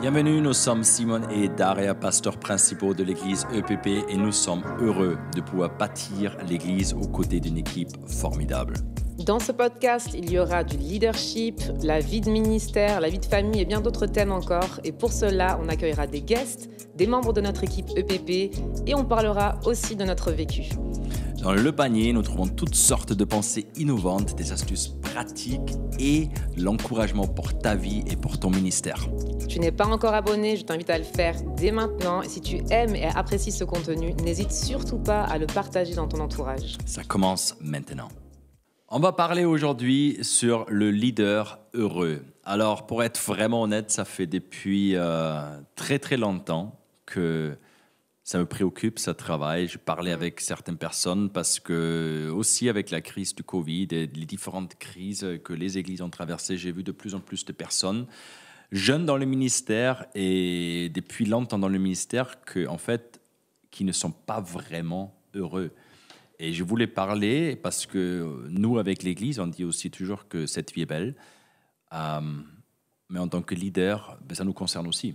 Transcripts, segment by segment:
Bienvenue, nous sommes Simon et Daria, pasteurs principaux de l'église EPP, et nous sommes heureux de pouvoir bâtir l'église aux côtés d'une équipe formidable. Dans ce podcast, il y aura du leadership, la vie de ministère, la vie de famille et bien d'autres thèmes encore. Et pour cela, on accueillera des guests, des membres de notre équipe EPP et on parlera aussi de notre vécu. Dans le panier, nous trouvons toutes sortes de pensées innovantes, des astuces pratiques et l'encouragement pour ta vie et pour ton ministère. Si tu n'es pas encore abonné, je t'invite à le faire dès maintenant. Et si tu aimes et apprécies ce contenu, n'hésite surtout pas à le partager dans ton entourage. Ça commence maintenant. On va parler aujourd'hui sur le leader heureux. Alors, pour être vraiment honnête, ça fait depuis très très longtemps que ça me préoccupe, ça travaille. Je parlais avec certaines personnes parce que, aussi avec la crise du Covid et les différentes crises que les églises ont traversées, j'ai vu de plus en plus de personnes jeunes dans le ministère et depuis longtemps dans le ministère qui ne sont pas vraiment heureux. Et je voulais parler parce que nous, avec l'Église, on dit aussi toujours que cette vie est belle. Mais en tant que leader, ça nous concerne aussi.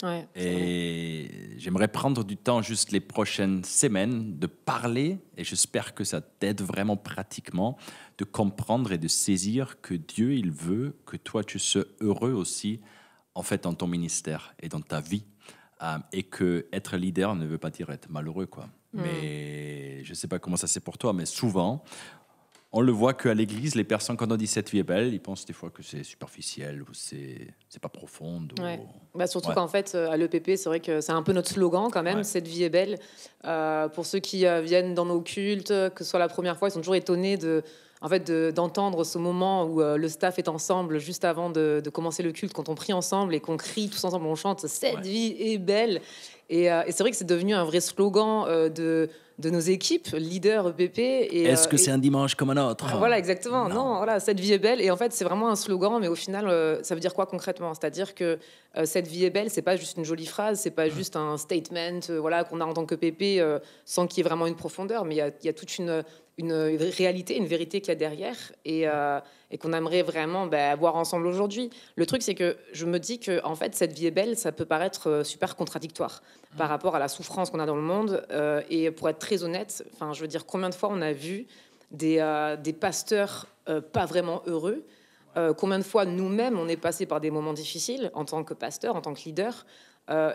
Ouais, et j'aimerais prendre du temps juste les prochaines semaines de parler, et j'espère que ça t'aide vraiment pratiquement, de comprendre et de saisir que Dieu, il veut que toi, tu sois heureux aussi, en fait, dans ton ministère et dans ta vie. Et que être leader ne veut pas dire être malheureux, quoi. Mais je ne sais pas comment ça c'est pour toi, mais souvent, on le voit qu'à l'église, les personnes, quand on dit cette vie est belle, ils pensent des fois que c'est superficiel ou c'est pas profond. Ouais. Surtout qu'en fait, à l'EPP, c'est vrai que c'est un peu notre slogan quand même, cette vie est belle. Pour ceux qui viennent dans nos cultes, que ce soit la première fois, ils sont toujours étonnés d'entendre ce moment où le staff est ensemble juste avant de commencer le culte, quand on prie ensemble et qu'on crie tous ensemble, on chante « Cette vie est belle ». Et c'est vrai que c'est devenu un vrai slogan de nos équipes, leaders EPP. Est-ce que c'est un dimanche comme un autre ? Voilà, exactement. Non, voilà, cette vie est belle. Et en fait, c'est vraiment un slogan, mais au final, ça veut dire quoi concrètement ? C'est-à-dire que cette vie est belle, c'est pas juste une jolie phrase, c'est pas juste un statement qu'on a en tant qu'EPP sans qu'il y ait vraiment une profondeur, mais il y a toute une réalité, une vérité qu'il y a derrière et qu'on aimerait vraiment voir ensemble aujourd'hui. Le truc, c'est que je me dis que en fait, cette vie est belle, ça peut paraître super contradictoire par rapport à la souffrance qu'on a dans le monde. Et pour être très honnête, je veux dire, combien de fois on a vu des pasteurs pas vraiment heureux, combien de fois nous-mêmes on est passé par des moments difficiles en tant que pasteur, en tant que leader,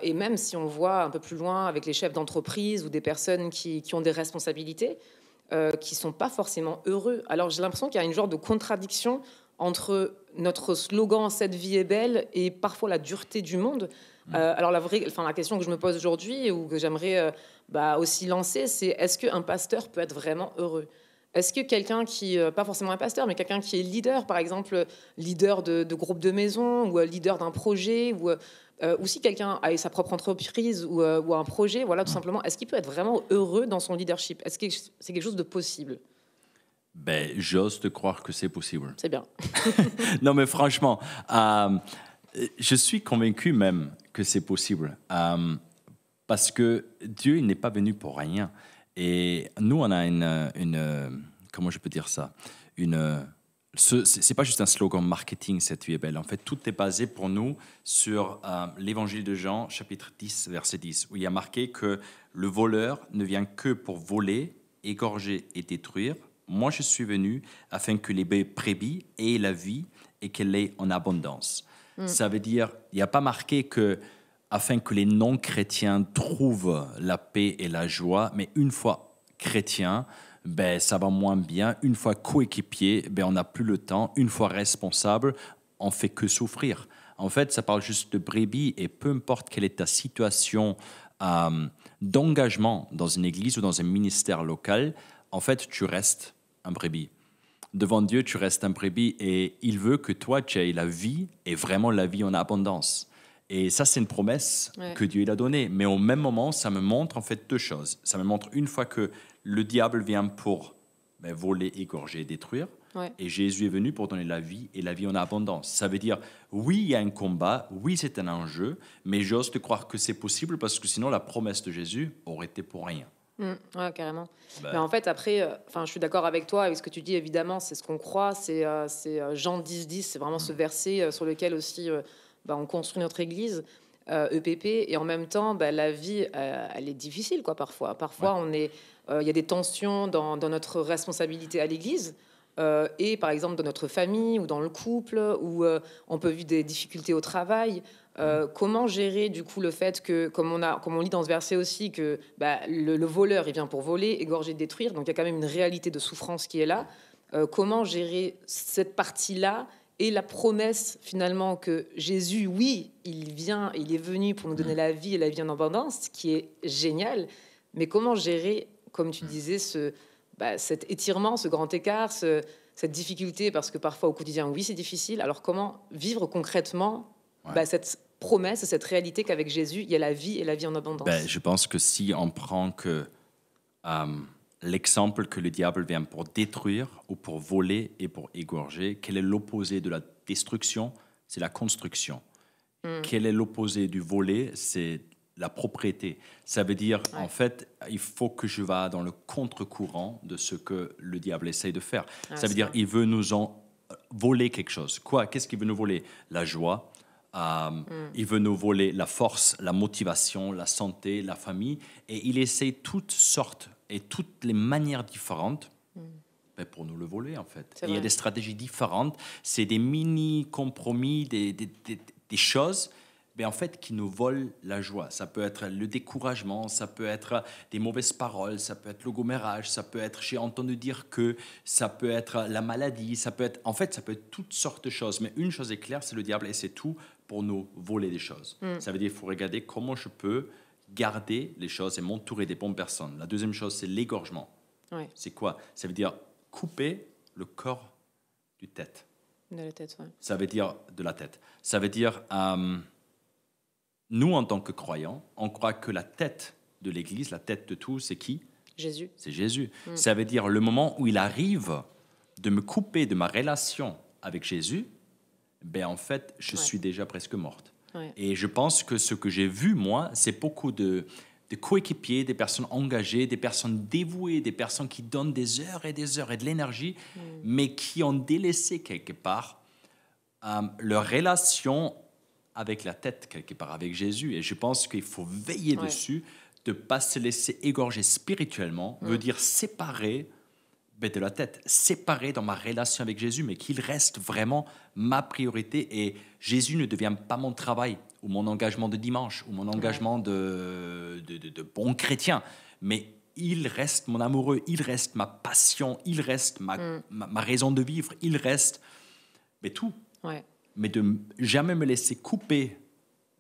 et même si on voit un peu plus loin avec les chefs d'entreprise ou des personnes qui ont des responsabilités, qui sont pas forcément heureux. Alors j'ai l'impression qu'il y a une genre de contradiction entre notre slogan « Cette vie est belle » et parfois la dureté du monde. Alors la question que je me pose aujourd'hui ou que j'aimerais aussi lancer, c'est est-ce qu'un pasteur peut être vraiment heureux ? Est-ce que quelqu'un qui, pas forcément un pasteur, mais quelqu'un qui est leader, par exemple, leader de groupe de maison ou leader d'un projet ou si quelqu'un a sa propre entreprise ou un projet, voilà, tout simplement, est-ce qu'il peut être vraiment heureux dans son leadership ? Est-ce que c'est quelque chose de possible ? J'ose te croire que c'est possible. C'est bien. Non, mais franchement, je suis convaincu même que c'est possible. Parce que Dieu, il n'est pas venu pour rien. Et nous, on a une comment je peux dire ça ? C'est pas juste un slogan marketing, cette vie est belle. En fait, tout est basé pour nous sur l'évangile de Jean, chapitre 10, verset 10, où il y a marqué que le voleur ne vient que pour voler, égorger et détruire. Moi, je suis venu afin que les brebis aient la vie et qu'elle l'ait en abondance. Ça veut dire, il n'y a pas marqué que afin que les non-chrétiens trouvent la paix et la joie, mais une fois chrétiens, ça va moins bien. Une fois coéquipier, on n'a plus le temps. Une fois responsable, on fait que souffrir. En fait, ça parle juste de brebis et peu importe quelle est ta situation d'engagement dans une église ou dans un ministère local, en fait, tu restes un brebis. Devant Dieu, tu restes un brebis et il veut que toi, tu aies la vie et vraiment la vie en abondance. Et ça, c'est une promesse que Dieu a donnée. Mais au même moment, ça me montre en fait deux choses. Ça me montre une fois que le diable vient pour voler, égorger, détruire. Et Jésus est venu pour donner la vie et la vie en abondance. Ça veut dire, oui, il y a un combat, oui, c'est un enjeu, mais j'ose te croire que c'est possible parce que sinon, la promesse de Jésus aurait été pour rien. Ouais, carrément. Mais en fait, après, je suis d'accord avec toi, avec ce que tu dis, évidemment, c'est ce qu'on croit. C'est Jean 10, 10, c'est vraiment ce verset sur lequel aussi on construit notre église. EPP, et en même temps, bah, la vie, elle est difficile, quoi, parfois. Parfois, il y a des tensions dans notre responsabilité à l'Église. Et par exemple dans notre famille ou dans le couple, où on peut vivre des difficultés au travail. Comment gérer du coup le fait que, comme on lit dans ce verset aussi, que bah, le voleur il vient pour voler, égorger, détruire, donc il y a quand même une réalité de souffrance qui est là. Comment gérer cette partie-là et la promesse finalement que Jésus, oui, il est venu pour nous donner la vie et la vie en abondance, ce qui est génial, mais comment gérer, comme tu disais, cet étirement, ce grand écart, cette difficulté, parce que parfois au quotidien, oui, c'est difficile. Alors comment vivre concrètement cette promesse, cette réalité qu'avec Jésus, il y a la vie et la vie en abondance? Je pense que si on prend que l'exemple que le diable vient pour détruire ou pour voler et pour égorger, quel est l'opposé de la destruction? C'est la construction. Quel est l'opposé du voler? C'est la propriété. Ça veut dire, en fait, il faut que je vá dans le contre-courant de ce que le diable essaye de faire. Ça veut dire, il veut nous en voler quelque chose. Quoi? Qu'est-ce qu'il veut nous voler? La joie. Il veut nous voler la force, la motivation, la santé, la famille. Et il essaye toutes sortes et toutes les manières différentes pour nous le voler, en fait. Et il y a des stratégies différentes. C'est des mini-compromis, des choses en fait, qui nous volent la joie. Ça peut être le découragement, ça peut être des mauvaises paroles, ça peut être le gommérage, ça peut être j'ai entendu dire que, ça peut être la maladie, ça peut être, en fait, ça peut être toutes sortes de choses. Mais une chose est claire, c'est le diable essaie tout pour nous voler des choses. Ça veut dire qu'il faut regarder comment je peux garder les choses et m'entourer des bonnes personnes. La deuxième chose, c'est l'égorgement. C'est quoi? Ça veut dire couper le corps du tête. De la tête, Ça veut dire de la tête. Ça veut dire... nous, en tant que croyants, on croit que la tête de l'Église, la tête de tout, c'est qui? Jésus. C'est Jésus. Ça veut dire le moment où il arrive de me couper de ma relation avec Jésus, en fait, je suis déjà presque morte. Et je pense que ce que j'ai vu, moi, c'est beaucoup de coéquipiers, des personnes engagées, des personnes dévouées, des personnes qui donnent des heures et de l'énergie, mais qui ont délaissé quelque part leur relation avec la tête, quelque part, avec Jésus. Et je pense qu'il faut veiller dessus, de ne pas se laisser égorger spirituellement, veut dire séparer de la tête, séparer dans ma relation avec Jésus, mais qu'il reste vraiment ma priorité. Et Jésus ne devient pas mon travail, ou mon engagement de dimanche, ou mon engagement de bon chrétien, mais il reste mon amoureux, il reste ma passion, il reste ma raison de vivre, il reste tout. Mais de jamais me laisser couper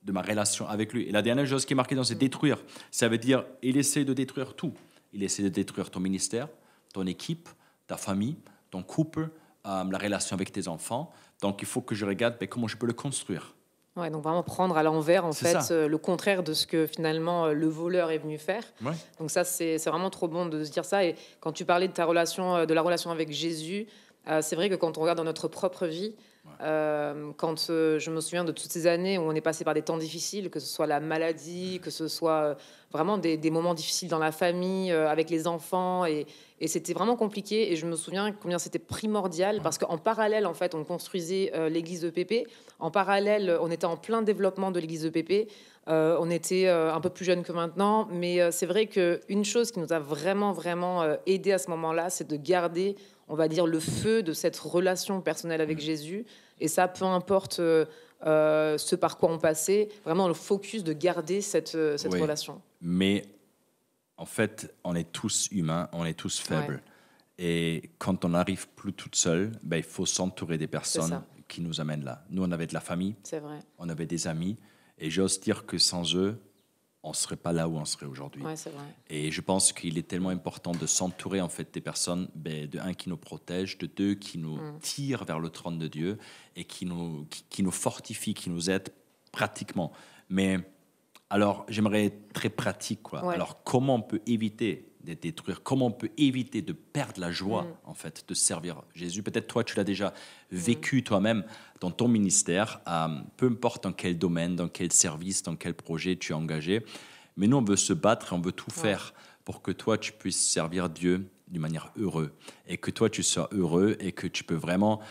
de ma relation avec lui. Et la dernière chose qui est marquée dans c'est détruire. Ça veut dire, il essaie de détruire tout. Il essaie de détruire ton ministère, ton équipe, ta famille, ton couple, la relation avec tes enfants. Donc, il faut que je regarde comment je peux le construire. Donc vraiment prendre à l'envers, en fait, le contraire de ce que finalement le voleur est venu faire. Donc ça, c'est vraiment trop bon de se dire ça. Et quand tu parlais de ta relation, de la relation avec Jésus, c'est vrai que quand on regarde dans notre propre vie, quand je me souviens de toutes ces années où on est passé par des temps difficiles, que ce soit la maladie, que ce soit vraiment des moments difficiles dans la famille, avec les enfants, et c'était vraiment compliqué. Et je me souviens combien c'était primordial, parce qu'en parallèle, en fait, on construisait l'église EPP. En parallèle, on était en plein développement de l'église EPP. On était un peu plus jeunes que maintenant, mais c'est vrai qu'une chose qui nous a vraiment aidé à ce moment-là, c'est de garder, on va dire, le feu de cette relation personnelle avec Jésus. Et ça, peu importe ce par quoi on passait, vraiment le focus de garder cette relation. Mais en fait, on est tous humains, on est tous faibles. Et quand on n'arrive plus toute seule, il faut s'entourer des personnes qui nous amènent là. Nous, on avait de la famille, on avait des amis, et j'ose dire que sans eux, on ne serait pas là où on serait aujourd'hui. C'est vrai. Et je pense qu'il est tellement important de s'entourer en fait des personnes, de un, qui nous protègent, de deux, qui nous tirent vers le trône de Dieu et qui nous fortifient, qui nous aident pratiquement. Mais alors, j'aimerais être très pratique, quoi. Alors, comment on peut éviter de détruire? Comment on peut éviter de perdre la joie, en fait, de servir Jésus? Peut-être toi, tu l'as déjà vécu toi-même dans ton ministère, peu importe dans quel domaine, dans quel service, dans quel projet tu es engagé. Mais nous, on veut se battre et on veut tout faire pour que toi, tu puisses servir Dieu d'une manière heureuse. Et que toi, tu sois heureux et que tu peux vraiment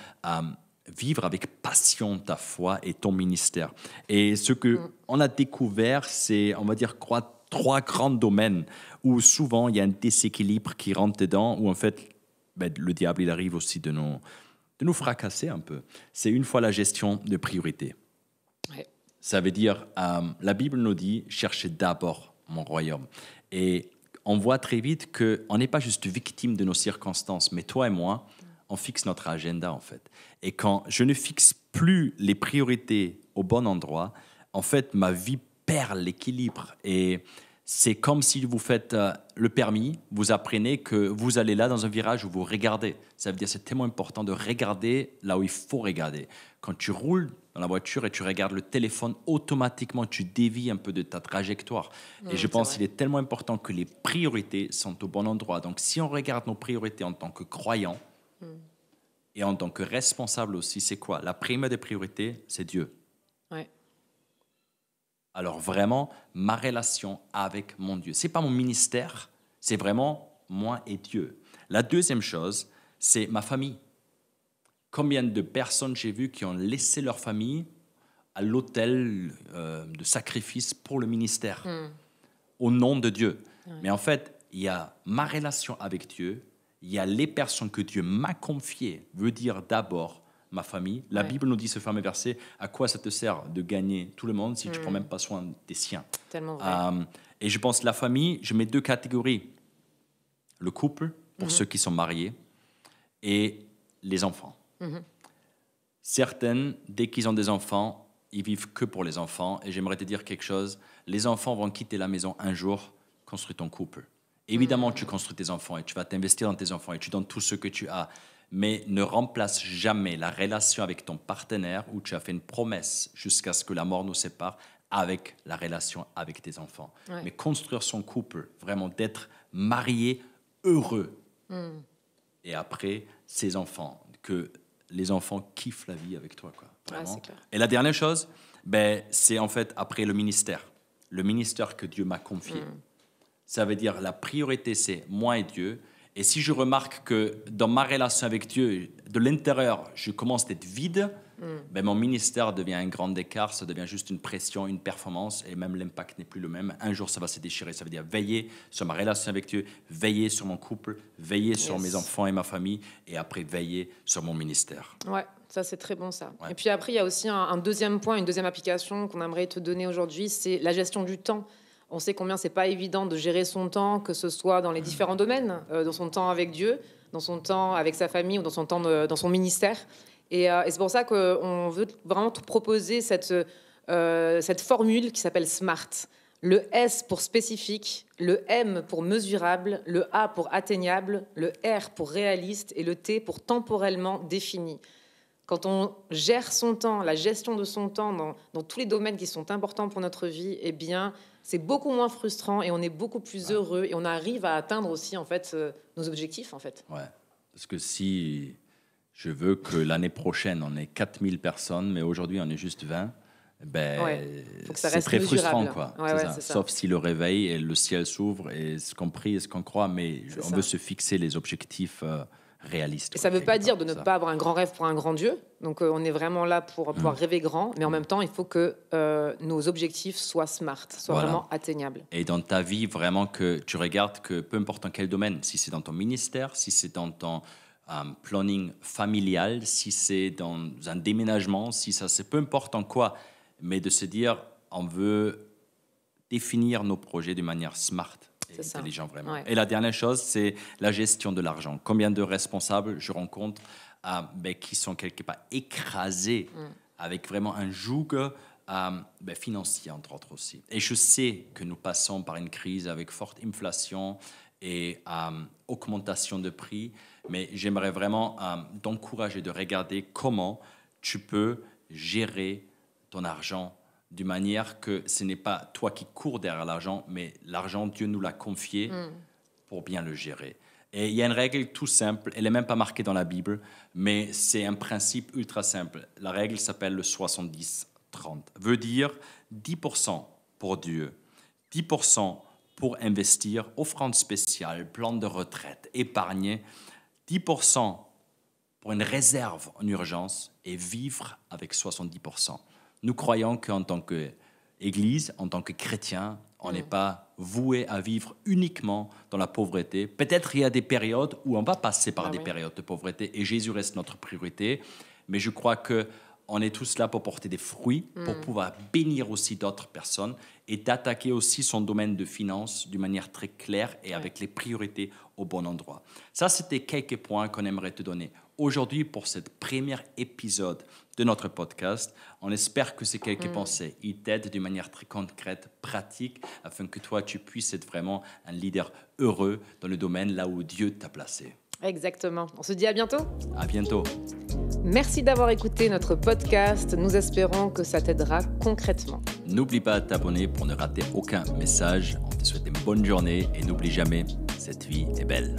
vivre avec passion ta foi et ton ministère. Et ce que on a découvert, c'est, on va dire, trois grands domaines où souvent il y a un déséquilibre qui rentre dedans, où en fait, ben, le diable, il arrive aussi de nous fracasser un peu. C'est une fois la gestion de priorité. Ouais. Ça veut dire, la Bible nous dit, cherchez d'abord mon royaume. Et on voit très vite qu'on n'est pas juste victime de nos circonstances, mais toi et moi, on fixe notre agenda en fait. Et quand je ne fixe plus les priorités au bon endroit, en fait, ma vie perd l'équilibre. Et c'est comme si vous faites le permis, vous apprenez que vous allez là dans un virage où vous regardez. Ça veut dire que c'est tellement important de regarder là où il faut regarder. Quand tu roules dans la voiture et tu regardes le téléphone, automatiquement, tu dévies un peu de ta trajectoire. Et je pense qu'il est tellement important que les priorités sont au bon endroit. Donc, si on regarde nos priorités en tant que croyants et en tant que responsables aussi, c'est quoi? La première des priorités, c'est Dieu. Ouais. Alors vraiment, ma relation avec mon Dieu. Ce n'est pas mon ministère, c'est vraiment moi et Dieu. La deuxième chose, c'est ma famille. Combien de personnes j'ai vues qui ont laissé leur famille à l'autel de sacrifice pour le ministère, au nom de Dieu. Ouais. Mais en fait, il y a ma relation avec Dieu, il y a les personnes que Dieu m'a confiées, veut dire d'abord ma famille. La Bible nous dit ce fameux verset, à quoi ça te sert de gagner tout le monde si tu ne prends même pas soin des siens? Tellement vrai. Et je pense que la famille, je mets deux catégories. Le couple, pour ceux qui sont mariés, et les enfants. Certaines, dès qu'ils ont des enfants, ils vivent que pour les enfants. Et j'aimerais te dire quelque chose. Les enfants vont quitter la maison un jour, construis ton couple. Évidemment, tu construis tes enfants et tu vas t'investir dans tes enfants et tu donnes tout ce que tu as. Mais ne remplace jamais la relation avec ton partenaire où tu as fait une promesse jusqu'à ce que la mort nous sépare avec la relation avec tes enfants. Ouais. Mais construire son couple, vraiment d'être marié heureux. Et après, ses enfants, que les enfants kiffent la vie avec toi, quoi. Vraiment. Ouais, et la dernière chose, ben, c'est en fait après le ministère que Dieu m'a confié. Ça veut dire la priorité, c'est moi et Dieu. Et si je remarque que dans ma relation avec Dieu, de l'intérieur, je commence d'être vide, ben mon ministère devient un grand écart, ça devient juste une pression, une performance, et même l'impact n'est plus le même. Un jour, ça va se déchirer. Ça veut dire veiller sur ma relation avec Dieu, veiller sur mon couple, veiller sur mes enfants et ma famille, et après veiller sur mon ministère. Ouais, ça c'est très bon ça. Ouais. Et puis après, il y a aussi un deuxième point, une deuxième application qu'on aimerait te donner aujourd'hui, c'est la gestion du temps. On sait combien c'est pas évident de gérer son temps, que ce soit dans les différents domaines, dans son temps avec Dieu, dans son temps avec sa famille ou dans son temps dans son ministère. Et c'est pour ça qu'on veut vraiment te proposer cette formule qui s'appelle SMART. Le S pour spécifique, le M pour mesurable, le A pour atteignable, le R pour réaliste et le T pour temporellement défini. Quand on gère son temps, la gestion de son temps dans tous les domaines qui sont importants pour notre vie, eh bien, c'est beaucoup moins frustrant et on est beaucoup plus heureux et on arrive à atteindre aussi en fait nos objectifs en fait. Ouais, parce que si je veux que l'année prochaine on ait 4000 personnes, mais aujourd'hui on est juste 20, ben c'est très frustrant quoi. Ouais, c'est ça. Sauf si le réveil et le ciel s'ouvre et ce qu'on prie et ce qu'on croit, mais on veut se fixer les objectifs réaliste. Et ça ne veut pas dire de ne pas avoir un grand rêve pour un grand Dieu. Donc, on est vraiment là pour pouvoir rêver grand. Mais en même temps, il faut que nos objectifs soient smart, soient vraiment atteignables. Et dans ta vie, vraiment, que tu regardes que peu importe dans quel domaine, si c'est dans ton ministère, si c'est dans ton planning familial, si c'est dans un déménagement, si ça, c'est peu importe en quoi, mais de se dire, on veut définir nos projets de manière smart. Intelligent vraiment. Ouais. Et la dernière chose, c'est la gestion de l'argent. Combien de responsables je rencontre qui sont quelque part écrasés avec vraiment un joug financier, entre autres aussi. Et je sais que nous passons par une crise avec forte inflation et augmentation de prix, mais j'aimerais vraiment t'encourager de regarder comment tu peux gérer ton argent d'une manière que ce n'est pas toi qui cours derrière l'argent, mais l'argent, Dieu nous l'a confié pour bien le gérer. Et il y a une règle tout simple, elle n'est même pas marquée dans la Bible, mais c'est un principe ultra simple. La règle s'appelle le 70-30. Veut dire 10% pour Dieu, 10% pour investir, offrande spéciale, plan de retraite, épargner, 10% pour une réserve en urgence et vivre avec 70%. Nous croyons qu'en tant qu'Église, en tant que chrétien, on n'est pas voué à vivre uniquement dans la pauvreté. Peut-être il y a des périodes où on va passer par des périodes de pauvreté et Jésus reste notre priorité. Mais je crois qu'on est tous là pour porter des fruits, pour pouvoir bénir aussi d'autres personnes et d'attaquer aussi son domaine de finances d'une manière très claire et avec les priorités au bon endroit. Ça, c'était quelques points qu'on aimerait te donner. Aujourd'hui, pour ce premier épisode de notre podcast, on espère que ces quelques pensées, ils t'aident d'une manière très concrète, pratique, afin que toi, tu puisses être vraiment un leader heureux dans le domaine là où Dieu t'a placé. Exactement. On se dit à bientôt. À bientôt. Merci d'avoir écouté notre podcast. Nous espérons que ça t'aidera concrètement. N'oublie pas de t'abonner pour ne rater aucun message. On te souhaite une bonne journée et n'oublie jamais, cette vie est belle.